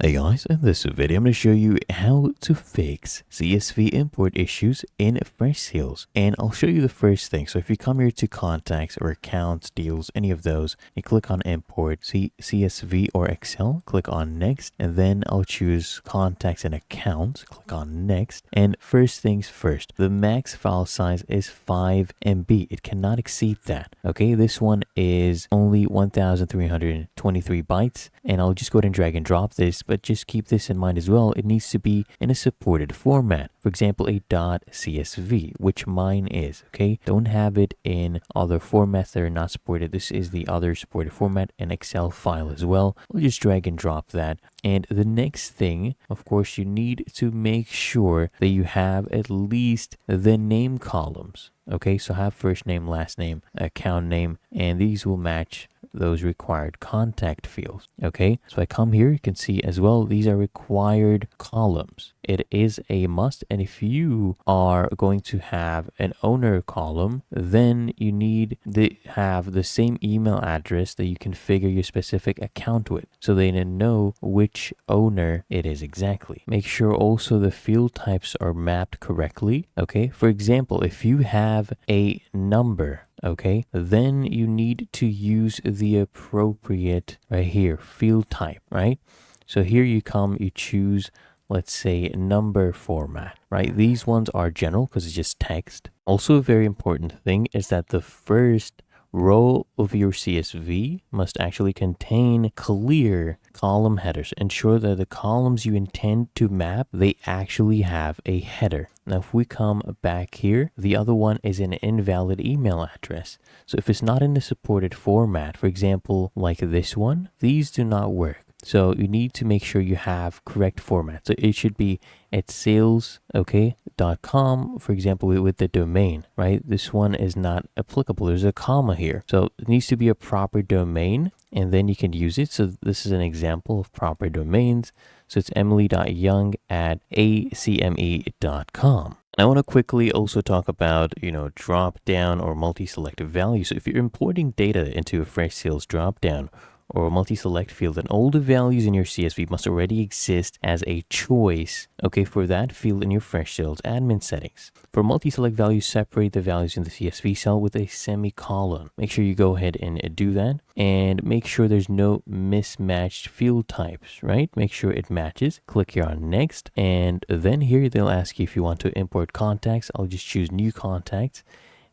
Hey guys, in this video I'm going to show you how to fix CSV import issues in Freshsales, and I'll show you the first thing. So if you come here to contacts or accounts, deals, any of those, you click on import CSV or Excel, click on next, and then I'll choose contacts and accounts, click on next. And first things first, the max file size is 5 MB. It cannot exceed that. Okay, this one is only 1323 bytes, and I'll just go ahead and drag and drop this. But just keep this in mind as well. It needs to be in a supported format. For example, a .csv, which mine is, okay? Don't have it in other formats that are not supported. This is the other supported format, an Excel file as well. We'll just drag and drop that. And the next thing, of course, you need to make sure that you have at least the name columns. Okay, so have first name, last name, account name, and these will match those required contact fields. Okay, so I come here, you can see as well, these are required columns. It is a must. And if you are going to have an owner column, then you need to have the same email address that you configure your specific account with, so they know which owner it is exactly. Make sure also the field types are mapped correctly. Okay, for example, if you have a number, okay, then you need to use the appropriate right here field type, right? So here you come, you choose, let's say, number format, right? These ones are general because it's just text. Also, a very important thing is that the first row of your CSV must actually contain clear column headers. Ensure that the columns you intend to map, they actually have a header. Now, if we come back here, the other one is an invalid email address. So if it's not in the supported format, for example, like this one, these do not work. So you need to make sure you have correct format. So it should be at sales, okay, .com, for example, with the domain, right? This one is not applicable. There's a comma here. So it needs to be a proper domain, and then you can use it. So this is an example of proper domains. So it's emily.young@acme.com. I want to quickly also talk about, drop down or multi-selective values. So if you're importing data into a Freshsales drop down or multi-select field, then all the values in your CSV must already exist as a choice, okay, for that field in your Freshsales admin settings. For multi-select values, separate the values in the CSV cell with a semicolon. Make sure you go ahead and do that, and make sure there's no mismatched field types, right? Make sure it matches. Click here on next, and then here they'll ask you if you want to import contacts. I'll just choose new contacts.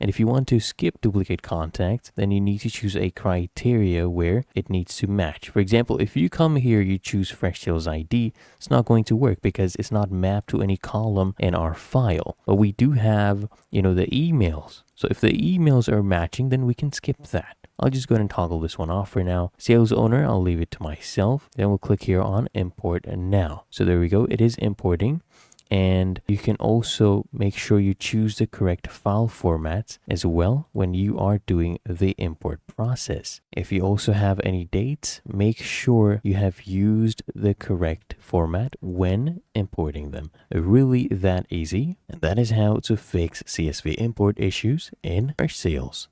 And if you want to skip duplicate contacts, then you need to choose a criteria where it needs to match. For example, if you come here, you choose Freshsales ID, it's not going to work because it's not mapped to any column in our file. But we do have, the emails. So if the emails are matching, then we can skip that. I'll just go ahead and toggle this one off for now. Sales owner, I'll leave it to myself. Then we'll click here on import now. So there we go. It is importing. And you can also make sure you choose the correct file formats as well when you are doing the import process. If you also have any dates, make sure you have used the correct format when importing them. Really that easy. And that is how to fix CSV import issues in Freshsales.